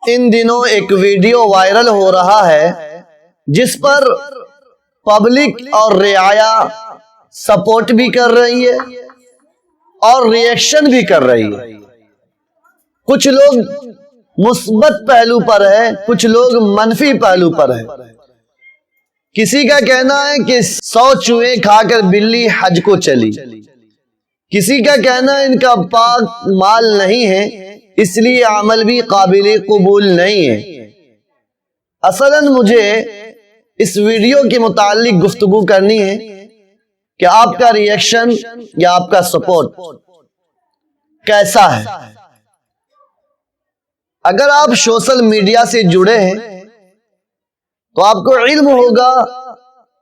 ان دنوں ایک video viral ہو رہا ہے جس پر پبلک اور رعایا سپورٹ بھی کر رہی ہے اور ریئیکشن بھی کر رہی ہے۔ کچھ لوگ مثبت پہلو پر ہے، کچھ لوگ منفی پہلو پر ہے۔ کسی کا کہنا ہے کہ 100 چوہے کھا کر بلی حج کو چلی، کسی کا کہنا ہے ان کا پاک مال نہیں ہے اس لیے عمل بھی قابل قبول نہیں ہے۔ اصلاً مجھے اس ویڈیو کے متعلق گفتگو کرنی ہے کہ آپ کا ریئیکشن یا آپ کا سپورٹ کیسا ہے۔ اگر آپ سوشل میڈیا سے جڑے ہیں تو آپ کو علم ہوگا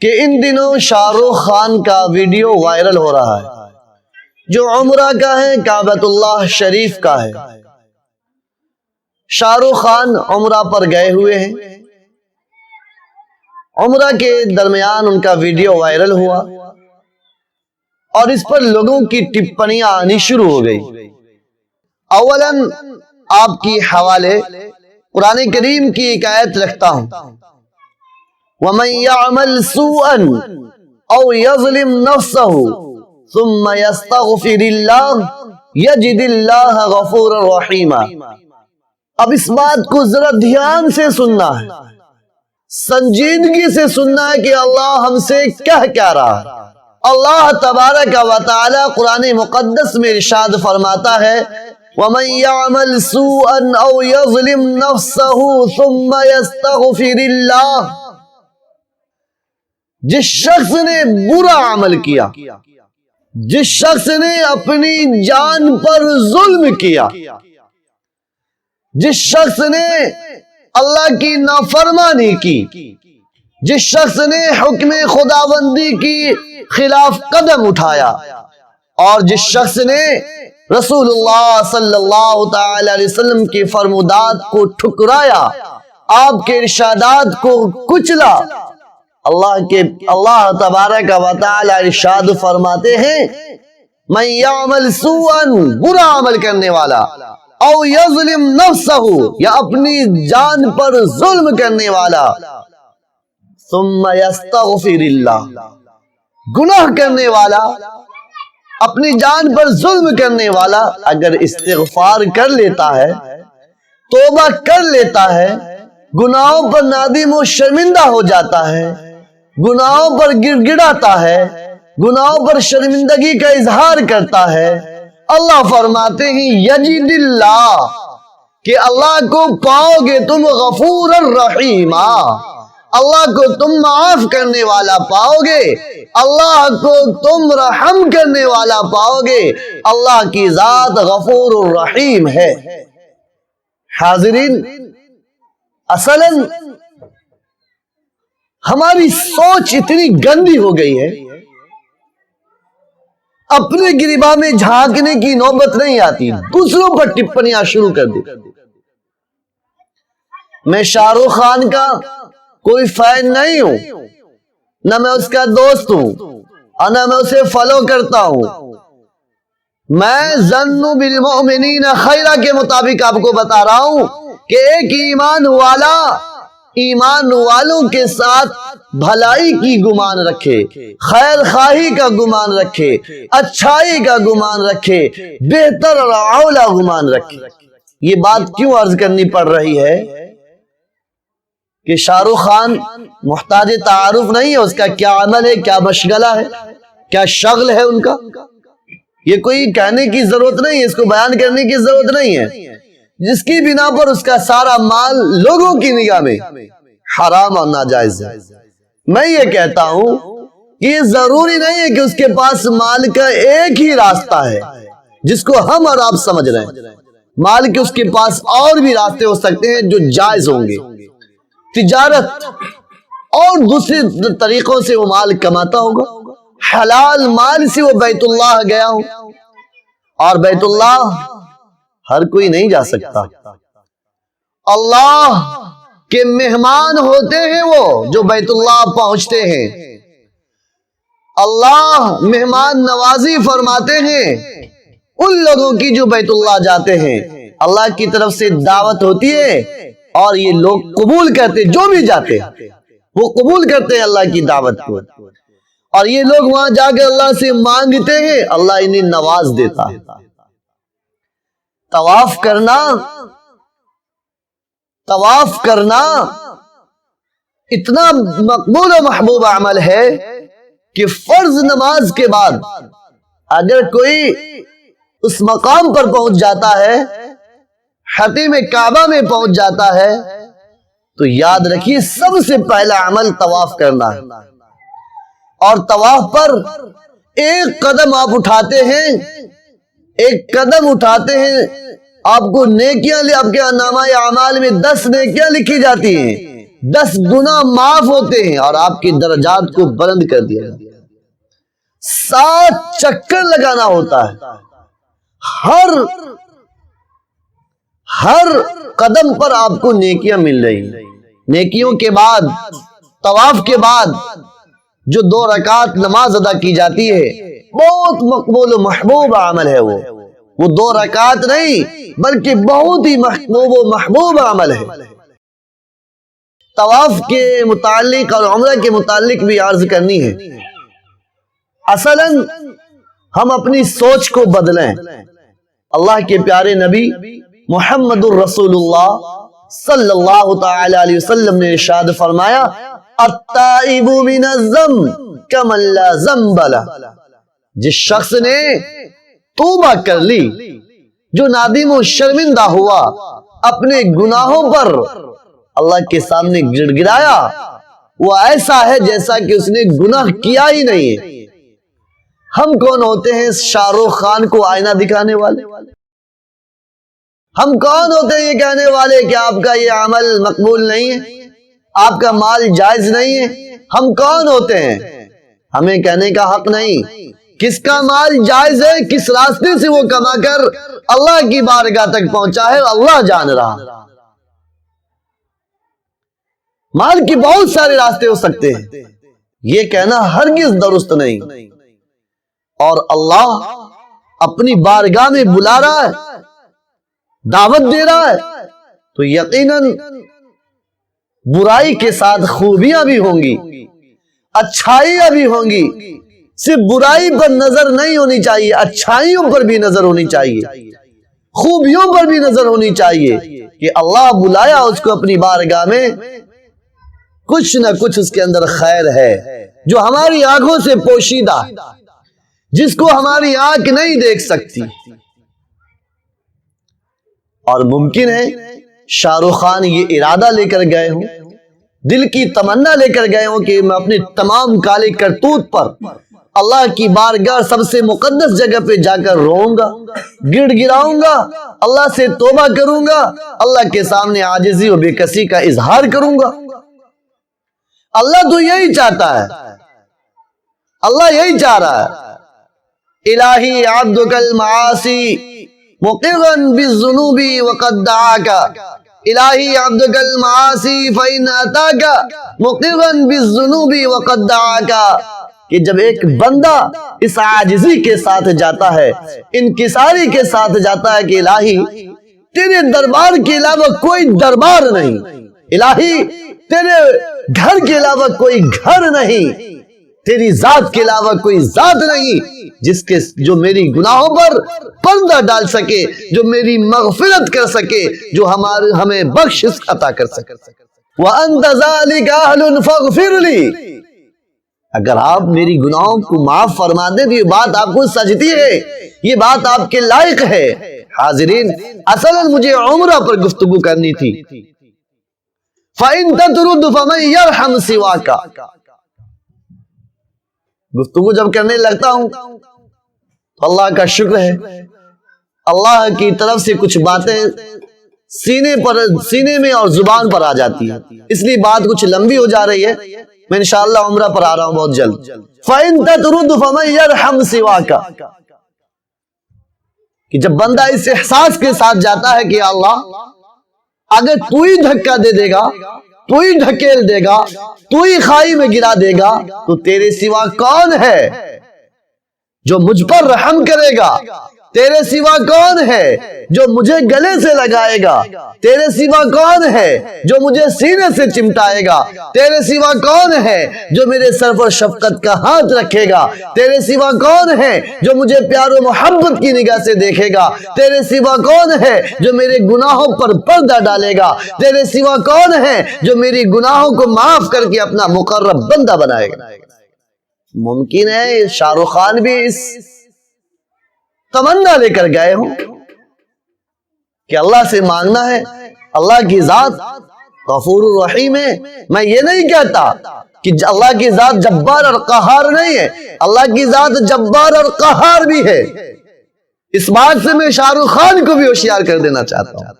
کہ ان دنوں شاہ رخ خان کا ویڈیو وائرل ہو رہا ہے جو عمرہ کا ہے، کعبۃ اللہ شریف کا ہے۔ شاہ رخ خان عمرہ پر گئے ہوئے ہیں، عمرہ کے درمیان ان کا ویڈیو وائرل ہوا اور اس پر لوگوں کی ٹپنیاں آنی شروع ہو گئی۔ اولاً آپ کی حوالے قرآن کریم کی ایک آیت رکھتا ہوں، وَمَن يَعْمَلْ سُوءًا أَوْ يَظْلِمْ نَفْسَهُ ثُمَّ يَسْتَغْفِرِ اللَّهَ يَجِدِ اللَّهَ غَفُورًا رَحِيمًا۔ اب اس بات کو ذرا دھیان سے سننا ہے، سنجیدگی سے سننا ہے کہ اللہ ہم سے کیا رہا ہے۔ اللہ تبارک و تعالی قرآن مقدس میں ارشاد فرماتا ہے وَمَن يَعْمَلْ سُوءًا أَوْ يَظْلِمْ نَفْسَهُ ثُمَّ يَسْتَغْفِرِ اللَّهَ، جس شخص نے برا عمل کیا، جس شخص نے اپنی جان پر ظلم کیا، جس شخص نے اللہ کی نافرمانی کی، جس شخص نے حکم خداوندی کی خلاف قدم اٹھایا، اور جس شخص نے رسول اللہ صلی اللہ تعالی علیہ وسلم کی فرمودات کو ٹھکرایا، آپ کے ارشادات کو کچلا، اللہ تبارک و تعالی ارشاد فرماتے ہیں من یعمل سوءا، برا عمل کرنے والا، او یظلم نفسہ، یا اپنی جان پر ظلم کرنے والا، ثم یستغفر اللہ، گناہ کرنے والا، اپنی جان پر ظلم کرنے والا اگر استغفار کر لیتا ہے، توبہ کر لیتا ہے، گناہوں پر نادم و شرمندہ ہو جاتا ہے، گناہوں پر گڑ گڑاتا ہے، گناہوں پر شرمندگی کا اظہار کرتا ہے، اللہ فرماتے ہیں یجد اللہ، کہ اللہ کو پاؤ گے تم غفور الرحیم، اللہ کو تم معاف کرنے والا پاؤ گے، اللہ کو تم رحم کرنے والا پاؤ گے، اللہ کی ذات غفور الرحیم ہے۔ حاضرین، اصلاً ہماری سوچ اتنی گندی ہو گئی ہے، اپنے گریباں میں جھانکنے کی نوبت نہیں آتی، دوسروں پر ٹپنیاں شروع کر دی۔ میں شاہ رخ خان کا کوئی فین نہیں ہوں، نہ میں اس کا دوست ہوں اور نہ میں اسے فالو کرتا ہوں، میں ظن بالمؤمنین خیرا کے مطابق آپ کو بتا رہا ہوں کہ ایک ایمان والا ایمان والوں کے ساتھ بھلائی کی گمان رکھے، خیر خواہی کا گمان رکھے، اچھائی کا گمان رکھے، بہتر اور اعلیٰ گمان رکھے۔ یہ بات کیوں عرض کرنی پڑ رہی ہے کہ شاہ رخ خان محتاج تعارف نہیں ہے، اس کا کیا عمل ہے، کیا مشغلہ ہے، کیا شغل ہے ان کا، یہ کوئی کہنے کی ضرورت نہیں ہے، اس کو بیان کرنے کی ضرورت نہیں ہے، جس کی بنا پر اس کا سارا مال لوگوں کی نگاہ میں حرام اور ناجائز ہے۔ میں یہ کہتا ہوں کہ یہ ضروری نہیں ہے کہ اس کے پاس مال کا ایک ہی راستہ ہے جس کو ہم اور آپ سمجھ رہے ہیں، مال کے اس کے پاس اور بھی راستے ہو سکتے ہیں جو جائز ہوں گے، تجارت اور دوسرے طریقوں سے وہ مال کماتا ہوگا، حلال مال سے وہ بیت اللہ گیا ہو، اور بیت اللہ ہر کوئی نہیں جا سکتا، اللہ کے مہمان ہوتے ہیں وہ جو بیت اللہ پہنچتے ہیں، اللہ مہمان نوازی فرماتے ہیں ان لوگوں کی جو بیت اللہ جاتے ہیں، اللہ کی طرف سے دعوت ہوتی ہے اور یہ لوگ قبول کرتے، جو بھی جاتے وہ قبول کرتے ہیں اللہ کی دعوت کو، اور یہ لوگ وہاں جا کے اللہ سے مانگتے ہیں، اللہ انہیں نواز دیتا ہے۔ طواف کرنا اتنا مقبول و محبوب عمل ہے کہ فرض نماز کے بعد اگر کوئی اس مقام پر پہنچ جاتا ہے، حتیم کعبہ میں پہنچ جاتا ہے، تو یاد رکھیے سب سے پہلا عمل طواف کرنا ہے، اور طواف پر ایک قدم آپ اٹھاتے ہیں، ایک قدم اٹھاتے ہیں، آپ کو نیکیاں، آپ کے نامہ اعمال میں 10 نیکیاں لکھی جاتی ہیں، 10 گناہ معاف ہوتے ہیں، اور آپ کی درجات کو بلند کر دیا جاتا ہے۔ 7 چکر لگانا ہوتا ہے، ہر قدم پر آپ کو نیکیاں مل رہی ہیں۔ نیکیوں کے بعد، طواف کے بعد جو 2 رکعت نماز ادا کی جاتی ہے، بہت مقبول و محبوب عمل ہے۔ وہ 2 رکعت نہیں بلکہ بہت ہی محبوب و محبوب عمل ہے۔ طواف کے متعلق اور عمرہ کے متعلق بھی عرض کرنی ہے۔ اصلاً ہم اپنی سوچ کو بدلیں۔ اللہ کے پیارے نبی محمد الرسول اللہ صلی اللہ تعالی علیہ وسلم نے ارشاد فرمایا، التائب من الذنب کمن لا ذنب لہ۔ جس شخص نے توبہ کر لی، جو نادم و شرمندہ ہوا، اپنے گناہوں پر اللہ کے سامنے گڑ گڑایا، وہ ایسا ہے جیسا کہ اس نے گناہ کیا ہی نہیں ہے۔ ہم کون ہوتے ہیں شاہ رخ خان کو آئینہ دکھانے والے؟ ہم کون ہوتے ہیں یہ کہنے والے کہ آپ کا یہ عمل مقبول نہیں ہے، آپ کا مال جائز نہیں ہے؟ ہم کون ہوتے ہیں؟ ہمیں کہنے کا حق نہیں۔ کس کا مال جائز ہے، کس راستے سے وہ کما کر اللہ کی بارگاہ تک پہنچا ہے، اللہ جان رہا۔ مال کے بہت سارے راستے ہو سکتے ہیں، یہ کہنا ہرگز درست نہیں۔ اور اللہ اپنی بارگاہ میں بلا رہا ہے، دعوت دے رہا ہے، تو یقیناً برائی کے ساتھ خوبیاں بھی ہوں گی، اچھائیاں بھی ہوں گی۔ صرف برائی پر نظر نہیں ہونی چاہیے، اچھائیوں پر بھی نظر ہونی چاہیے، خوبیوں پر بھی نظر ہونی چاہیے کہ اللہ بلایا اس کو اپنی بارگاہ میں، کچھ نہ کچھ اس کے اندر خیر ہے جو ہماری آنکھوں سے پوشیدہ، جس کو ہماری آنکھ نہیں دیکھ سکتی۔ اور ممکن ہے شاہ رخ خان یہ ارادہ لے کر گئے ہوں، دل کی تمنا لے کر گئے ہوں کہ میں اپنے تمام کالے کرتوت پر اللہ کی بارگاہ سب سے مقدس جگہ پہ جا کر روؤں گا، گڑ گڑاؤں گا، اللہ سے توبہ کروں گا، اللہ کے سامنے عاجزی و بے کسی کا اظہار کروں گا۔ اللہ تو یہی چاہتا ہے، اللہ یہی چاہ رہا ہے۔ الہی عبدک المعاصی مقرا بالذنوب وقد دعاک، الہی عبدک المعاصی فإن أتاک مقرا بالذنوب وقد دعاک، کہ جب ایک بندہ اس عاجزی کے ساتھ جاتا ہے، انکساری کے ساتھ جاتا ہے کہ الہی تیرے دربار کے علاوہ کوئی دربار نہیں، الہی تیرے گھر کے علاوہ کوئی گھر نہیں، تیری ذات کے علاوہ کوئی ذات نہیں جو میری گناہوں پر پردہ ڈال سکے، جو میری مغفرت کر سکے، جو ہمیں بخشش عطا کر سکے۔ وَأَنْتَ ذَلِكَ أَهْلٌ فَاغْفِرْ لِي، اگر آپ میری گناہوں کو معاف فرما دیں تو یہ بات آپ کو سجتی ہے، یہ بات آپ کے لائق ہے۔ حاضرین، اصلاً مجھے عمرہ پر گفتگو کرنی تھی۔ فَإِن تَتْرُدْ فَمَن يَرْحَمْ سِوَاكَ، گفتگو جب کرنے لگتا ہوں تو اللہ کا شکر ہے، اللہ کی طرف سے کچھ باتیں سینے میں اور زبان پر آ جاتی ہے، اس لیے بات کچھ لمبی ہو جا رہی ہے۔ میں انشاءاللہ عمرہ پر آ رہا ہوں بہت جلد۔ فَإِن تَتْرُدْ فَمَن يَرْحَمْ سِوَاكَ، کہ جب بندہ اس احساس کے ساتھ جاتا ہے کہ اللہ اگر تو ہی دھکا دے دے گا، تو ہی ڈھکیل دے گا، تو ہی خائی میں گرا دے گا، تو تیرے سوا کون ہے جو مجھ پر رحم کرے گا؟ تیرے سوا کون ہے جو مجھے گلے سے لگائے گا؟ تیرے سوا کون ہے جو مجھے سینے سے چمٹائے گا؟ تیرے سوا کون ہے جو میرے سر پر شفقت کا ہاتھ رکھے گا؟ تیرے سوا کون ہے جو مجھے پیار و محبت کی نگاہ سے دیکھے گا؟ تیرے سوا کون ہے جو میرے گناہوں پر پردہ ڈالے گا؟ تیرے سوا کون ہے جو میری گناہوں کو معاف کر کے اپنا مقرب بندہ بنائے گا؟ ممکن ہے شاہ رخ خان بھی اس تمنا لے کر گئے ہوں کہ اللہ سے مانگنا ہے، اللہ کی ذات غفور الرحیم ہے۔ میں یہ نہیں کہتا کہ اللہ کی ذات جبار اور قہار نہیں ہے، اللہ کی ذات جبار اور قہار بھی ہے۔ اس بات سے میں شاہ رخ خان کو بھی ہوشیار کر دینا چاہتا ہوں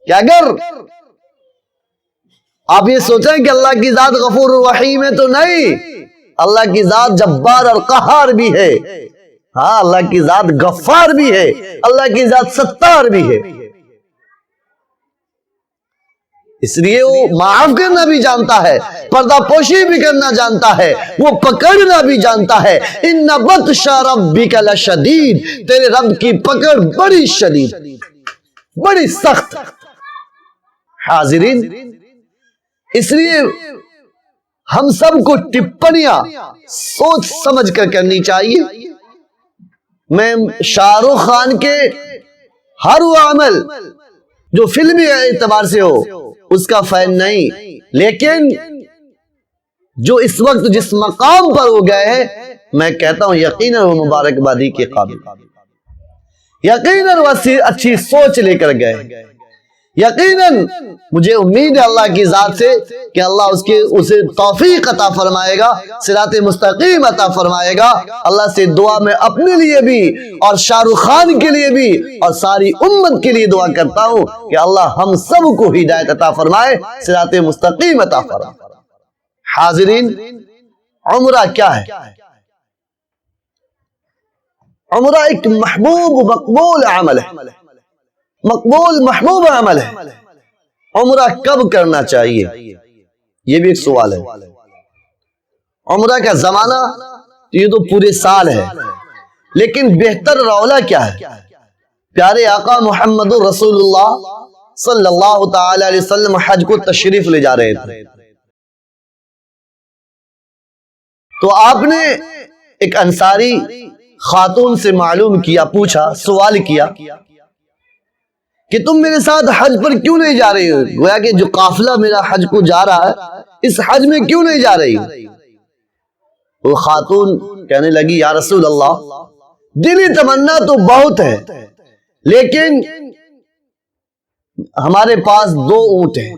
کہ اگر آپ یہ سوچیں کہ اللہ کی ذات غفور الرحیم ہے تو نہیں، اللہ کی ذات جبار اور قہار بھی ہے۔ ہاں، اللہ کی ذات غفار بھی ہے، اللہ کی ذات ستار بھی ہے۔ اس لیے وہ معاف کرنا بھی جانتا ہے، پردہ پوشی بھی کرنا جانتا ہے، وہ پکڑنا بھی جانتا ہے۔ ان بطش ربک لشدید، تیرے رب کی پکڑ بڑی شدید، بڑی سخت۔ حاضرین، اس لیے ہم سب کو ٹپڑیاں سوچ سمجھ کر کرنی چاہیے۔ میں شاہ رخ خان کے ہر وہ عمل جو فلمی اعتبار سے ہو اس کا فین نہیں، لیکن جو اس وقت جس مقام پر وہ گئے ہیں، میں کہتا ہوں یقیناً وہ مبارکبادی کے قابل، یقیناً وہ اچھی سوچ لے کر گئے۔ یقیناً مجھے امید ہے اللہ کی ذات سے کہ اللہ اسے توفیق عطا فرمائے گا، صراط مستقیم عطا فرمائے گا۔ اللہ سے دعا میں اپنے لیے بھی اور شاہ رخ خان کے لیے بھی اور ساری امت کے لیے دعا کرتا ہوں کہ اللہ ہم سب کو ہدایت عطا فرمائے، صراط مستقیم عطا فرمائے۔ حاضرین، عمرہ کیا ہے؟ عمرہ ایک محبوب مقبول عمل ہے، مقبول محبوب عمل ہے۔ عمرہ کب کرنا چاہیے، یہ بھی ایک سوال ہے۔ عمرہ کا زمانہ یہ تو پورے سال ہے، لیکن بہتر رولا کیا ہے؟ پیارے آقا محمد رسول اللہ صلی اللہ تعالی علیہ وسلم حج کو تشریف لے جا رہے تھے، تو آپ نے ایک انصاری خاتون سے معلوم کیا، پوچھا، سوال کیا کہ تم میرے ساتھ حج پر کیوں نہیں جا رہی ہو؟ گویا کہ جو قافلہ میرا حج کو جا رہا ہے اس حج میں کیوں نہیں جا رہی؟ وہ خاتون کہنے لگی، یا رسول اللہ، دلی تمنا تو بہت ہے، لیکن ہمارے پاس 2 اونٹ ہیں،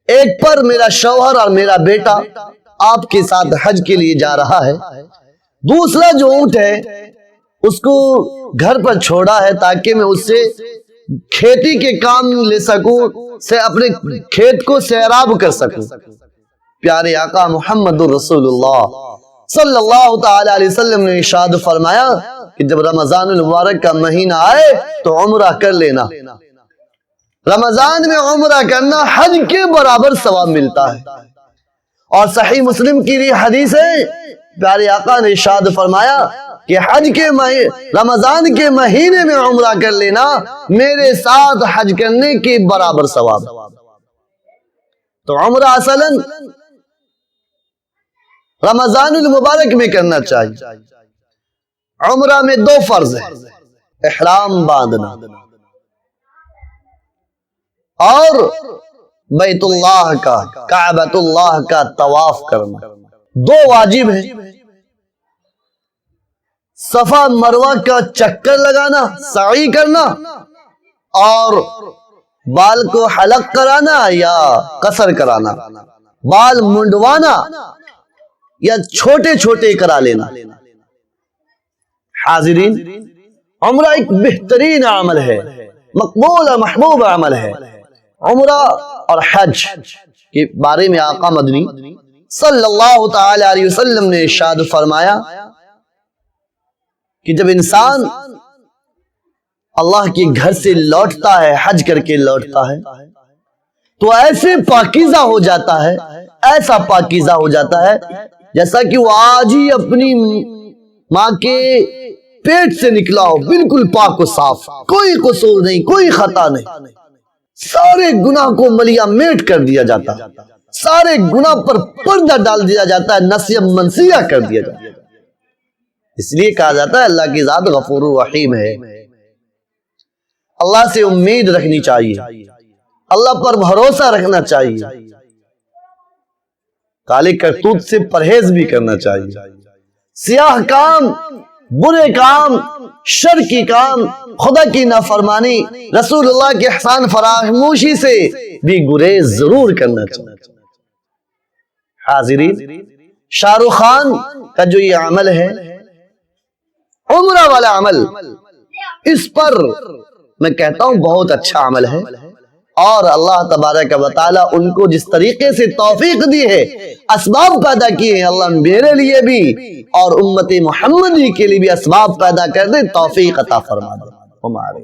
ایک پر میرا شوہر اور میرا بیٹا آپ کے ساتھ حج کے لیے جا رہا ہے، دوسرا جو اونٹ ہے اس کو گھر پر چھوڑا ہے تاکہ میں اس سے کھیتی کے کام لے سکوں، سے اپنے کھیت کو سیراب کر سکوں۔ پیارے آقا محمد رسول اللہ صلی اللہ تعالی علیہ وسلم نے ارشاد فرمایا کہ جب رمضان المبارک کا مہینہ آئے تو عمرہ کر لینا۔ رمضان میں عمرہ کرنا حج کے برابر ثواب ملتا ہے، اور صحیح مسلم کی یہ حدیث ہے، پیارے آقا نے ارشاد فرمایا کہ حج کے رمضان کے مہینے میں عمرہ کر لینا میرے ساتھ حج کرنے کے برابر ثواب۔ تو عمرہ اصلاً رمضان المبارک میں کرنا چاہیے۔ عمرہ میں 2 فرض ہیں، احرام باندھنا اور بیت اللہ کا، کعبۃ اللہ کا طواف کرنا، 2 واجب ہیں۔ صفا مروہ کا چکر لگانا، سعی کرنا، اور بال کو حلق کرانا یا قصر کرانا، بال منڈوانا یا چھوٹے چھوٹے کرا لینا۔ حاضرین، عمرہ ایک بہترین عمل ہے، مقبول اور محبوب عمل ہے۔ عمرہ اور حج کے بارے میں آقا مدنی صلی اللہ تعالی علیہ وسلم نے ارشاد فرمایا کہ جب انسان اللہ کے گھر سے لوٹتا ہے، حج کر کے لوٹتا ہے، تو ایسے پاکیزہ ہو جاتا ہے، ایسا پاکیزہ ہو جاتا ہے جیسا کہ وہ آج ہی اپنی ماں کے پیٹ سے نکلا ہو بالکل پاک و صاف، کوئی قصور نہیں، کوئی خطا نہیں، سارے گناہ کو ملیا میٹ کر دیا جاتا، سارے گناہ پر پردہ ڈال دیا جاتا ہے، نسیہ منسیہ کر دیا جاتا ہے۔ اس لیے کہا جاتا ہے اللہ کی ذات غفور رحیم ہے۔ اللہ سے امید رکھنی چاہیے، اللہ پر بھروسہ رکھنا چاہیے، کالے کرتوت سے پرہیز بھی کرنا چاہیے، سیاہ کام، برے کام، شر کی کام، خدا کی نافرمانی، رسول اللہ کے احسان فراموشی سے بھی گریز ضرور کرنا چاہیے۔ حاضرین، شاہ رخ خان کا جو یہ عمل ہے، عمرہ والا عمل، اس پر میں کہتا ہوں بہت اچھا عمل ہے، اور اللہ تبارک و تعالیٰ ان کو جس طریقے سے توفیق دی ہے، اسباب پیدا کیے ہیں، اللہ میرے لیے بھی اور امت محمدی کے لیے بھی اسباب پیدا کر دے، توفیق عطا فرما دے ہمارے